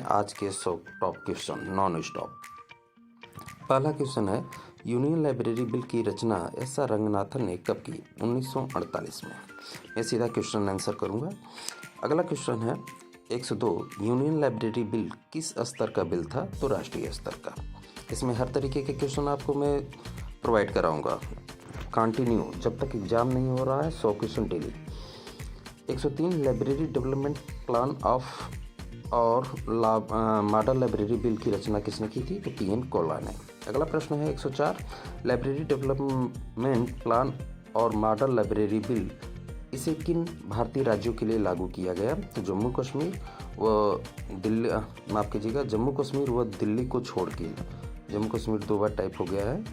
आज के 100 top question non stop. पहला क्वेश्चन है, यूनियन लाइब्रेरी बिल की रचना एस आर रंगनाथन ने कब की? 1948 में। मैं सीधा क्वेश्चन आंसर करूंगा। अगला क्वेश्चन है 102, यूनियन लाइब्रेरी बिल किस स्तर का बिल था? तो राष्ट्रीय स्तर का। इसमें हर तरीके के क्वेश्चन आपको मैं प्रोवाइड कराऊंगा कंटिन्यू, जब तक एग्जाम नहीं हो रहा है। 100 question daily. 103, library development plan of और मॉडल लाइब्रेरी बिल की रचना किसने की थी? तो पीएन कोल्ला ने। अगला प्रश्न है 104, लाइब्रेरी डेवलपमेंट प्लान और मॉडल लाइब्रेरी बिल इसे किन भारतीय राज्यों के लिए लागू किया गया? तो जम्मू कश्मीर व दिल्ली, माफ़ कीजिएगा, जम्मू कश्मीर व दिल्ली को छोड़ के। जम्मू कश्मीर 2 बार टाइप हो गया है,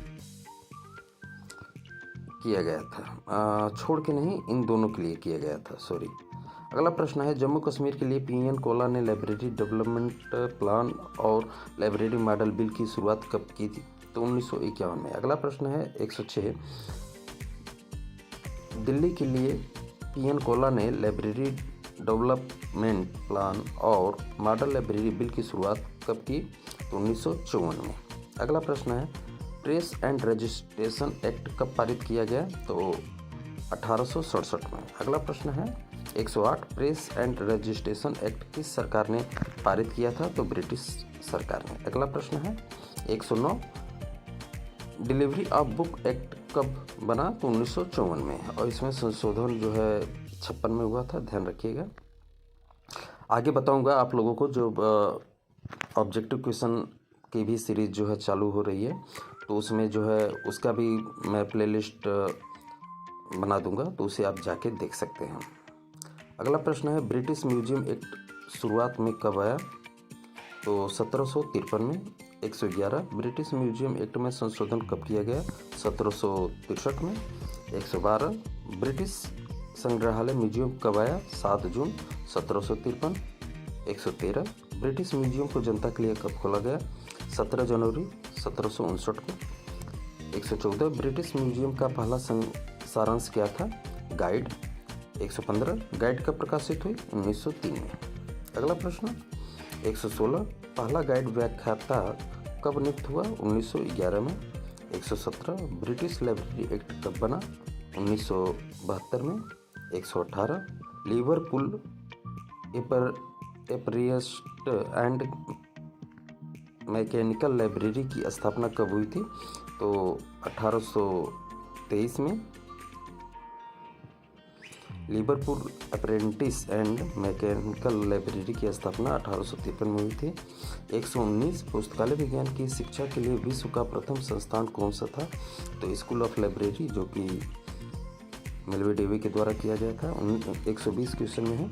किया गया था, छोड़ के नहीं, इन दोनों के लिए किया गया था, सॉरी। अगला प्रश्न है, जम्मू कश्मीर के लिए पीएन कोल्ला ने लाइब्रेरी डेवलपमेंट प्लान और लाइब्रेरी मॉडल बिल की शुरुआत कब की थी? तो 1951 में। अगला प्रश्न है 106, दिल्ली के लिए पीएन कोल्ला ने लाइब्रेरी डेवलपमेंट प्लान और मॉडल लाइब्रेरी बिल की शुरुआत कब की? तो 1954 में। अगला प्रश्न है, प्रेस एंड रजिस्ट्रेशन एक्ट कब पारित किया गया? तो 1867 में। अगला प्रश्न है 108, प्रेस एंड रजिस्ट्रेशन एक्ट किस सरकार ने पारित किया था? तो ब्रिटिश सरकार ने। अगला प्रश्न है 109, डिलीवरी ऑफ बुक एक्ट कब बना? तो 1954 में, और इसमें संशोधन जो है 56 में हुआ था, ध्यान रखिएगा। आगे बताऊंगा आप लोगों को, जो ऑब्जेक्टिव क्वेश्चन की भी सीरीज जो है चालू हो रही है, तो उसमें जो है उसका भी मैं प्लेलिस्ट बना दूंगा, तो उसे आप जाके देख सकते हैं। अगला प्रश्न है, ब्रिटिश म्यूजियम एक्ट शुरुआत में कब आया? तो 1753 में। 111, ब्रिटिश म्यूजियम एक्ट में संशोधन कब किया गया? 1763 में। 112, ब्रिटिश संग्रहालय म्यूजियम कब आया? 7 जून 1753। 113, ब्रिटिश म्यूजियम को जनता के लिए कब खोला गया? 17 जनवरी 1759 को। 114, ब्रिटिश म्यूजियम का पहला सारांश क्या था? गाइड। 115, गाइड कब प्रकाशित हुई? 1903 में। अगला प्रश्न 116, पहला गाइड व्याख्याता कब नियुक्त हुआ? 1911 में। 117, ब्रिटिश लाइब्रेरी एक्ट कब बना? 1972 में। 118, लिवरपूल एपरियस्ट एंड मैकेनिकल लाइब्रेरी की स्थापना कब हुई थी? तो 1823 में। Liverpool apprentice and mechanical library की स्थापना 1853 में हुई थी। 119, पुस्तकालय विज्ञान की शिक्षा के लिए विश्व का प्रथम संस्थान कौन सा था? तो स्कूल ऑफ लाइब्रेरी, जो कि मेलवी डेवी के द्वारा किया गया था। 120 क्वेश्चन में है,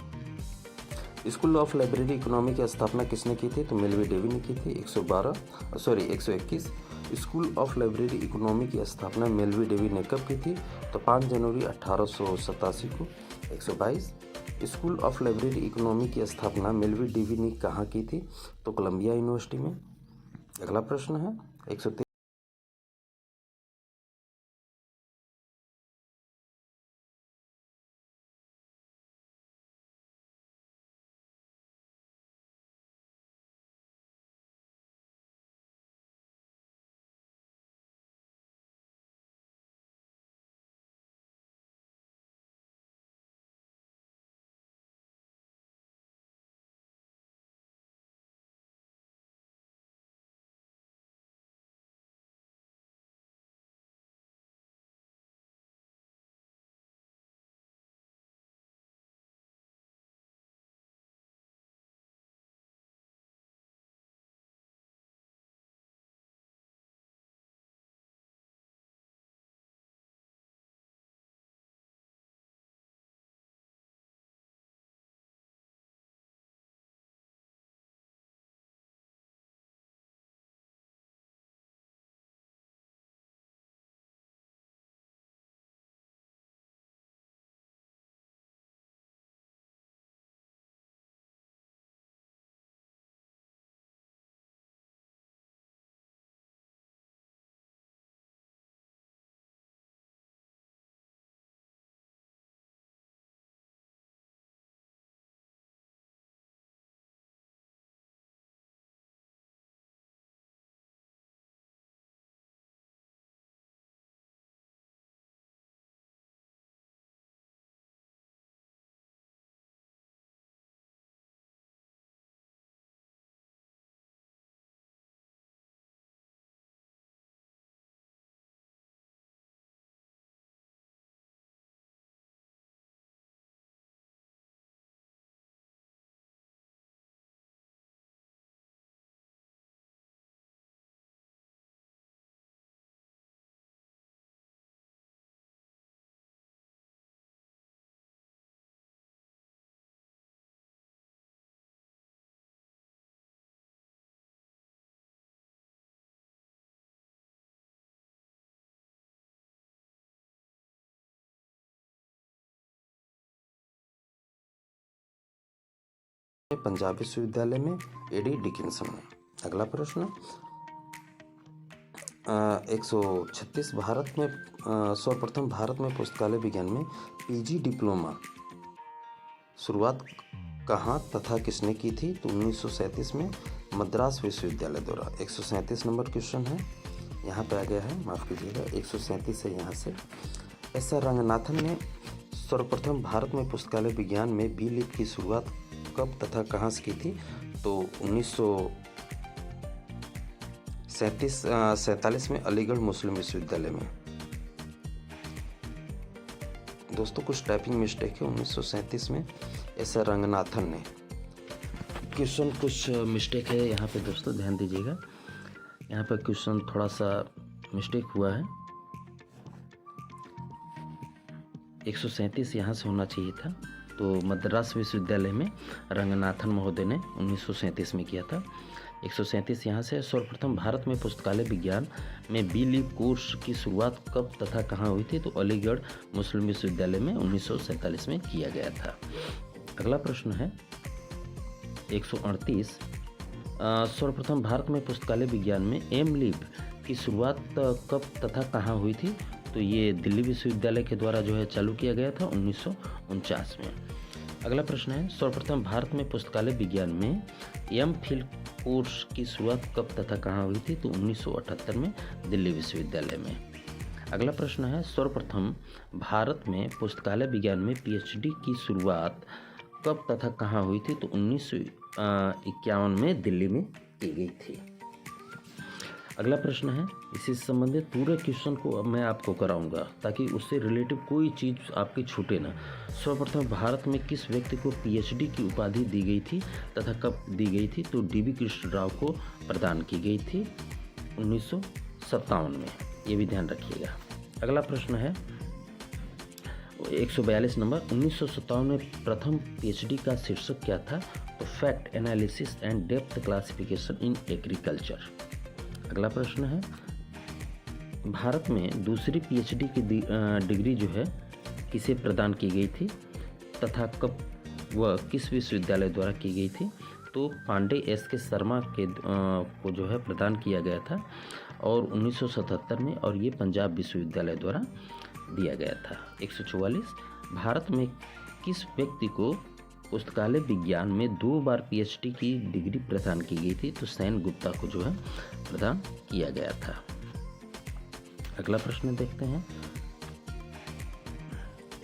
स्कूल ऑफ लाइब्रेरी इकोनॉमी की स्थापना किसने की थी? तो मेलवी डेवी ने की थी। 121, स्कूल ऑफ लाइब्रेरी इकोनॉमी की स्थापना मेलवी डेवी ने कब की थी? तो 5 जनवरी 1887 को। 122, स्कूल ऑफ लाइब्रेरी इकोनॉमी की स्थापना मेलवी डेवी ने कहाँ की थी? तो कोलंबिया यूनिवर्सिटी में। अगला प्रश्न है 123। पंजाब विश्वविद्यालय में, एडी डिकिंसन में। अगला प्रश्न 136 सर्वप्रथम भारत में पुस्तकालय विज्ञान में पीजी डिप्लोमा शुरुआत कहाँ तथा किसने की थी? तो 1937 में मद्रास विश्वविद्यालय द्वारा। 137 नंबर क्वेश्चन है, यहाँ पे आ गया है, माफ़ कीजिएगा 137 है यहाँ से। एस आर रंगनाथन ने सर्वप्रथम भारत में पुस्तकालय विज्ञान में बी लिप की शुरुआत कब तथा कहाँ से की थी? तो 1947 में अलीगढ़ मुस्लिम विश्वविद्यालय में। दोस्तों कुछ टाइपिंग मिस्टेक है, 1937 में एस आर रंगनाथन ने। क्वेश्चन कुछ मिस्टेक है यहाँ पे दोस्तों, ध्यान दीजिएगा, यहाँ पर क्वेश्चन थोड़ा सा मिस्टेक हुआ है। 137 यहाँ से होना चाहिए था, तो मद्रास विश्वविद्यालय में रंगनाथन महोदय ने 1937 में किया था। 137 यहाँ से। सर्वप्रथम भारत में पुस्तकालय विज्ञान में बी लिप कोर्स की शुरुआत कब तथा कहाँ हुई थी? तो अलीगढ़ मुस्लिम विश्वविद्यालय में 1947 में किया गया था। अगला प्रश्न है 138 सर्वप्रथम भारत में पुस्तकालय विज्ञान में एम लिप की शुरुआत कब तथा कहाँ हुई थी? तो ये दिल्ली विश्वविद्यालय के द्वारा जो है चालू किया गया था 1949 में। अगला प्रश्न है सर्वप्रथम भारत में पुस्तकालय विज्ञान में एम फिल कोर्स की शुरुआत कब तथा कहाँ हुई थी? तो 1978 में दिल्ली विश्वविद्यालय में। अगला प्रश्न है सर्वप्रथम भारत में पुस्तकालय विज्ञान में पीएचडी की शुरुआत कब तथा कहाँ हुई थी? तो 1951 में दिल्ली में की गई थी। अगला प्रश्न है, इसी से संबंधित पूरे क्वेश्चन को अब मैं आपको कराऊंगा ताकि उससे रिलेटिव कोई चीज़ आपकी छूटे ना। सर्वप्रथम भारत में किस व्यक्ति को पीएचडी की उपाधि दी गई थी तथा कब दी गई थी? तो डीवी कृष्ण राव को प्रदान की गई थी 1957 में, ये भी ध्यान रखिएगा। अगला प्रश्न है 142 नंबर, 1957 में प्रथम पीएचडी का शीर्षक क्या था? तो fact analysis and depth classification in agriculture. अगला प्रश्न है भारत में दूसरी पीएचडी की डिग्री जो है किसे प्रदान की गई थी तथा कब वह किस विश्वविद्यालय द्वारा की गई थी? तो पांडे एस.के. शर्मा के को जो है प्रदान किया गया था और 1977 में, और ये पंजाब विश्वविद्यालय द्वारा दिया गया था। 144 भारत में किस व्यक्ति को पुस्तकालय विज्ञान में 2 बार पीएचडी की डिग्री प्रदान की गई थी? तो सेन गुप्ता को जो है प्रदान किया गया था। अगला प्रश्न देखते हैं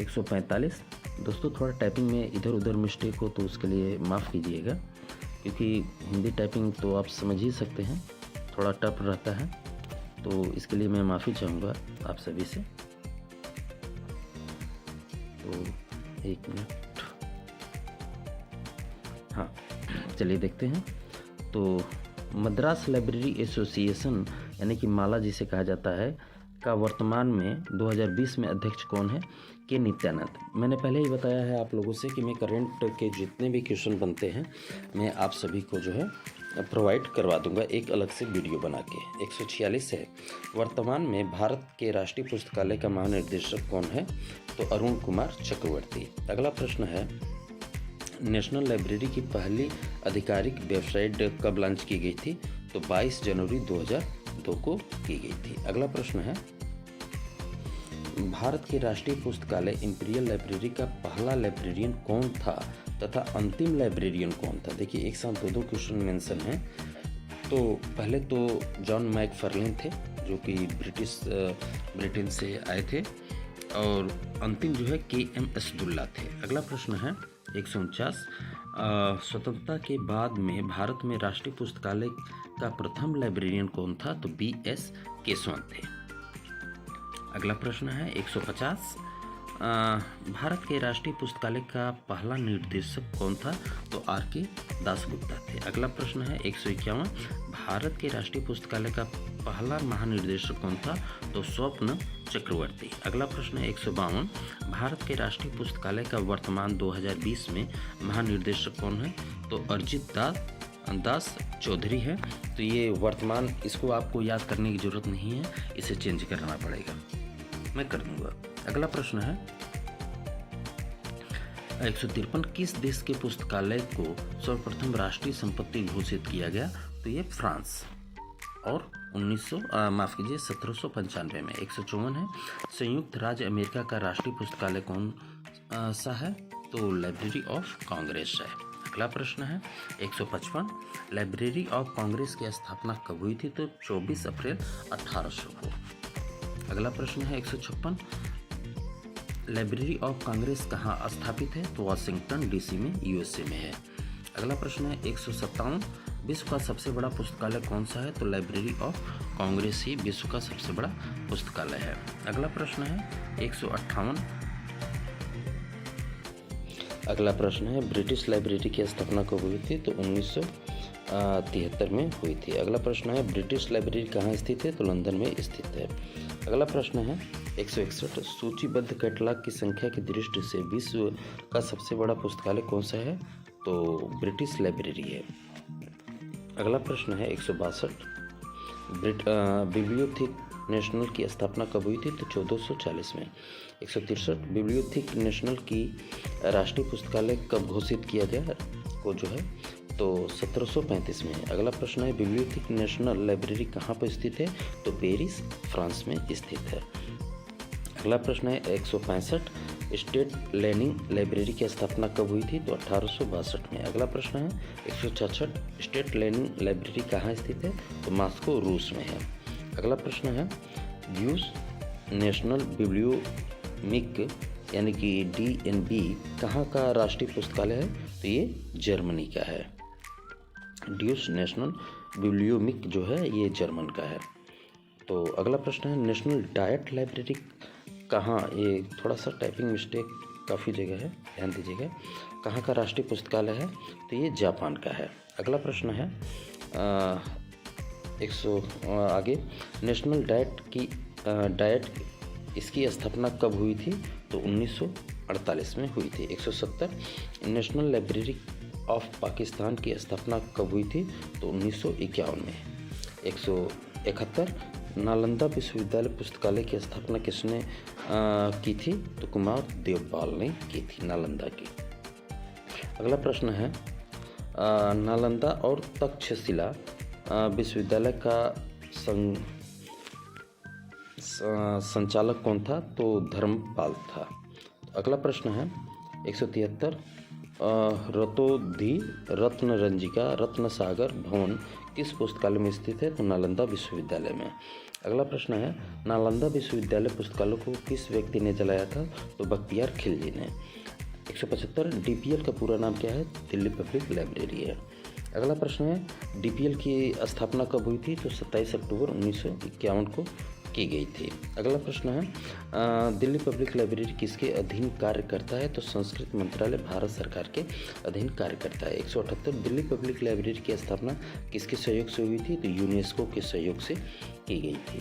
145। दोस्तों थोड़ा टाइपिंग में इधर उधर मिस्टेक हो तो उसके लिए माफ़ कीजिएगा, क्योंकि हिंदी टाइपिंग तो आप समझ ही सकते हैं थोड़ा टफ रहता है, तो इसके लिए मैं माफ़ी चाहूँगा आप सभी से। तो 1 मिनट, हाँ चलिए देखते हैं। तो मद्रास लाइब्रेरी एसोसिएशन यानी कि माला जिसे कहा जाता है का वर्तमान में 2020 में अध्यक्ष कौन है? के नित्यानंद। मैंने पहले ही बताया है आप लोगों से कि मैं करंट के जितने भी क्वेश्चन बनते हैं मैं आप सभी को जो है प्रोवाइड करवा दूंगा एक अलग से वीडियो बना के। 146 है वर्तमान में भारत के राष्ट्रीय पुस्तकालय का महानिर्देशक कौन है? तो अरुण कुमार चक्रवर्ती। अगला प्रश्न है नेशनल लाइब्रेरी की पहली आधिकारिक वेबसाइट कब लॉन्च की गई थी? तो 22 जनवरी 2002 को की गई थी। अगला प्रश्न है भारत के राष्ट्रीय पुस्तकालय इंपीरियल लाइब्रेरी का पहला लाइब्रेरियन कौन था तथा अंतिम लाइब्रेरियन कौन था? देखिए एक साथ दो क्वेश्चन मेंशन हैं। तो पहले तो जॉन मैकफर्लेन थे जो कि ब्रिटेन से आए थे, और अंतिम जो है के.एम. असदुल्ला थे। अगला प्रश्न है 149 स्वतंत्रता के बाद में भारत में राष्ट्रीय पुस्तकालय का प्रथम लाइब्रेरियन कौन था? तो बी.एस. केशवन थे। अगला प्रश्न है 150 भारत के राष्ट्रीय पुस्तकालय का पहला निर्देशक कौन था? तो आर.के. दासगुप्ता थे। अगला प्रश्न है 151 भारत के राष्ट्रीय पुस्तकालय का पहला महानिर्देशक कौन था? तो स्वप्न चक्रवर्ती। अगला प्रश्न है 152 भारत के राष्ट्रीय पुस्तकालय का वर्तमान 2020 में महानिर्देशक कौन है? तो अरिजित दास चौधरी है। तो ये वर्तमान, इसको आपको याद करने की जरूरत नहीं है, इसे चेंज करना पड़ेगा, मैं कर दूंगा। अगला प्रश्न है 153 किस देश के पुस्तकालय को सर्वप्रथम राष्ट्रीय संपत्ति घोषित किया गया? तो ये फ्रांस। और 1795 में। 154 है संयुक्त राज्य अमेरिका का राष्ट्रीय पुस्तकालय कौन सा है? तो लाइब्रेरी ऑफ कांग्रेस है। अगला प्रश्न है 155 लाइब्रेरी ऑफ कांग्रेस की स्थापना कब हुई थी? तो 24 अप्रैल 1800 को। अगला प्रश्न है 156 लाइब्रेरी ऑफ कांग्रेस कहाँ स्थापित है? तो वाशिंगटन डीसी में, यूएसए में है। अगला प्रश्न है 157 विश्व का सबसे बड़ा पुस्तकालय कौन सा है? तो लाइब्रेरी ऑफ कांग्रेस ही विश्व का सबसे बड़ा पुस्तकालय है। अगला प्रश्न है 158 अगला प्रश्न है ब्रिटिश लाइब्रेरी की स्थापना कब हुई थी? तो 1973 में हुई थी। अगला प्रश्न है ब्रिटिश लाइब्रेरी कहाँ स्थित है? तो लंदन में स्थित है। अगला प्रश्न है 161 सूचीबद्ध कैटलॉग की संख्या की दृष्टि से विश्व का सबसे बड़ा पुस्तकालय कौन सा है? तो ब्रिटिश लाइब्रेरी है। अगला प्रश्न है 162 बिब्लियोथेक नेशनल की स्थापना कब हुई थी? तो 1440 में। 163 बिब्लियोथेक नेशनल की राष्ट्रीय पुस्तकालय कब घोषित किया गया को जो है? तो 1735 में। अगला प्रश्न है बिब्लियोथेक नेशनल लाइब्रेरी कहाँ पर स्थित है? तो पेरिस, फ्रांस में स्थित है। अगला प्रश्न है 165 स्टेट लेनिंग लाइब्रेरी की स्थापना कब हुई थी? तो 1862 में। अगला प्रश्न है 166 स्टेट लेनिंग लाइब्रेरी कहाँ स्थित है? तो मॉस्को, रूस में है। अगला प्रश्न है ड्यूस नेशनल बिब्लियोमिक यानी कि DNB कहाँ का राष्ट्रीय पुस्तकालय है? तो ये जर्मनी का है। ड्यूस नेशनल बिब्लियोमिक जो है ये जर्मन का है। तो अगला प्रश्न है नेशनल डायट लाइब्रेरी कहाँ, ये थोड़ा सा टाइपिंग मिस्टेक काफ़ी जगह है, ध्यान दीजिएगा, कहाँ का राष्ट्रीय पुस्तकालय है? तो ये जापान का है। अगला प्रश्न है 100 आगे नेशनल डाइट इसकी स्थापना कब हुई थी? तो 1948 में हुई थी। 170 नेशनल लाइब्रेरी ऑफ पाकिस्तान की स्थापना कब हुई थी? तो 1951 में। 171 नालंदा विश्वविद्यालय पुस्तकालय की स्थापना किसने की थी? तो कुमार देवपाल ने की थी, नालंदा की। अगला प्रश्न है नालंदा और तक्षशिला विश्वविद्यालय का संचालक कौन था? तो धर्मपाल था। अगला प्रश्न है 173 रतोधी रत्नरंजिका रत्नसागर भवन किस पुस्तकालय में स्थित है? तो नालंदा विश्वविद्यालय में। अगला प्रश्न है नालंदा विश्वविद्यालय पुस्तकालय को किस व्यक्ति ने जलाया था? तो बख्तियार खिलजी ने। 175 DPL का पूरा नाम क्या है? दिल्ली पब्लिक लाइब्रेरी है। अगला प्रश्न है DPL की स्थापना कब हुई थी? तो 27 अक्टूबर 1951 को की गई थी। अगला प्रश्न है दिल्ली पब्लिक लाइब्रेरी किसके अधीन कार्य करता है? तो संस्कृति मंत्रालय भारत सरकार के अधीन कार्य करता है। 178 दिल्ली पब्लिक लाइब्रेरी की स्थापना किसके सहयोग से हुई थी? तो यूनेस्को के सहयोग से की गई थी।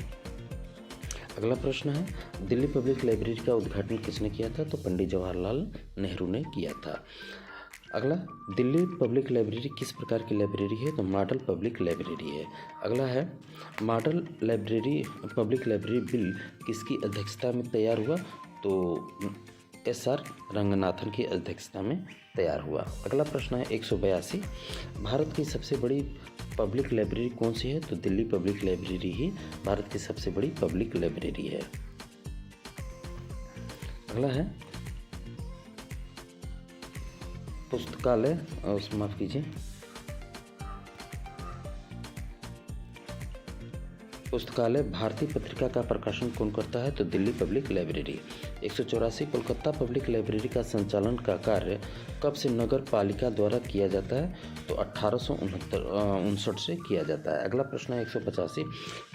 अगला प्रश्न है दिल्ली पब्लिक लाइब्रेरी का उद्घाटन किसने किया था? तो पंडित जवाहरलाल नेहरू ने किया था। अगला दिल्ली पब्लिक लाइब्रेरी किस प्रकार की लाइब्रेरी है? तो मॉडल पब्लिक लाइब्रेरी है। अगला है मॉडल पब्लिक लाइब्रेरी बिल किसकी अध्यक्षता में तैयार हुआ? तो SR रंगनाथन की अध्यक्षता में तैयार हुआ। अगला प्रश्न है 182 भारत की सबसे बड़ी पब्लिक लाइब्रेरी कौन सी है? तो दिल्ली पब्लिक लाइब्रेरी ही भारत की सबसे बड़ी पब्लिक लाइब्रेरी है। अगला है पुस्तकालय माफ कीजिए पुस्तकालय भारतीय पत्रिका का प्रकाशन कौन करता है? तो Delhi public library. 184 Kolkata public library का संचालन का कार्य कब से नगर पालिका द्वारा किया जाता है? तो 1859 से किया जाता है। अगला प्रश्न है 185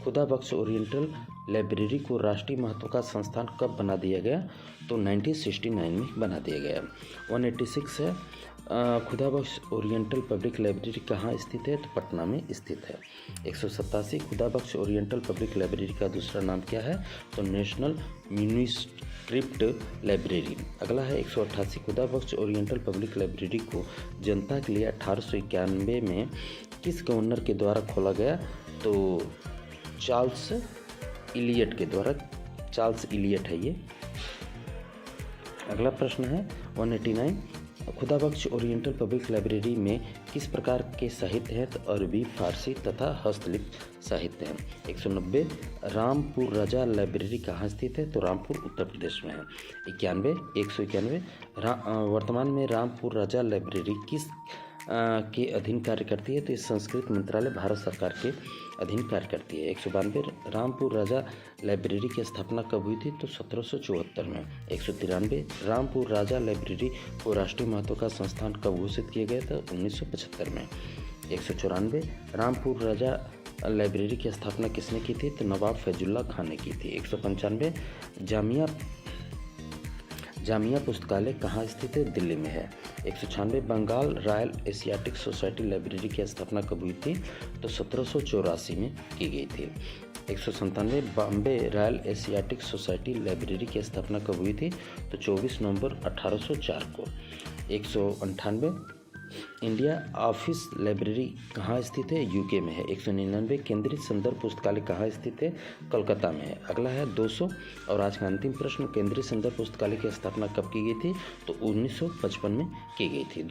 खुदा बख्श ओरिएंटल लाइब्रेरी को राष्ट्रीय महत्व का संस्थान कब बना दिया गया? तो 1969 में बना दिया गया। 186 है खुदा बख्श ओरिएंटल पब्लिक लाइब्रेरी कहाँ स्थित है? तो पटना में स्थित है। 187 खुदा बख्श ओरिएंटल पब्लिक लाइब्रेरी का दूसरा नाम क्या है? तो नेशनल म्यूनिस्क्रिप्ट लाइब्रेरी। अगला है 188 खुदा बख्श ओरिएंटल पब्लिक लाइब्रेरी को जनता के लिए 1891 में किस गवर्नर के द्वारा खोला गया? तो चार्ल्स इलियट के द्वारा। चार्ल्स इलियट है ये। अगला प्रश्न है 189 खुदाबख्श ओरिएंटल पब्लिक लाइब्रेरी में किस प्रकार के साहित्य हैं? तो अरबी, फारसी तथा हस्तलिखित साहित्य हैं। 190 रामपुर राजा लाइब्रेरी कहाँ स्थित है? तो रामपुर उत्तर प्रदेश में है। 191 वर्तमान में रामपुर राजा लाइब्रेरी किस के अधीन कार्य करती है? तो ये संस्कृत मंत्रालय भारत सरकार के अधीन कार्य करती है। 192 रामपुर राजा लाइब्रेरी की स्थापना कब हुई थी? तो 1774 में। 193 रामपुर राजा लाइब्रेरी को राष्ट्रीय महत्व का संस्थान कब घोषित किया गया था? 1975 में। 194 रामपुर राजा लाइब्रेरी की स्थापना किसने की थी? तो नवाब फैजुल्ला खान ने की थी। 195 जामिया पुस्तकालय कहाँ स्थित है? दिल्ली में है। 196 Bengal Royal Asiatic Society Library की स्थापना कब हुई थी? तो 1784 में की गई थी। 197 Bombay royal Asiatic Society Library की स्थापना कब हुई थी? तो 24 नवंबर 1804 को। 198 इंडिया ऑफिस लाइब्रेरी कहाँ स्थित है? यूके में है। 199 केंद्रीय संदर्भ पुस्तकालय कहाँ स्थित है? कोलकाता में है। अगला है 200 और आज का अंतिम प्रश्न, केंद्रीय संदर्भ पुस्तकालय की स्थापना कब की गई थी? तो 1955 में की गई थी।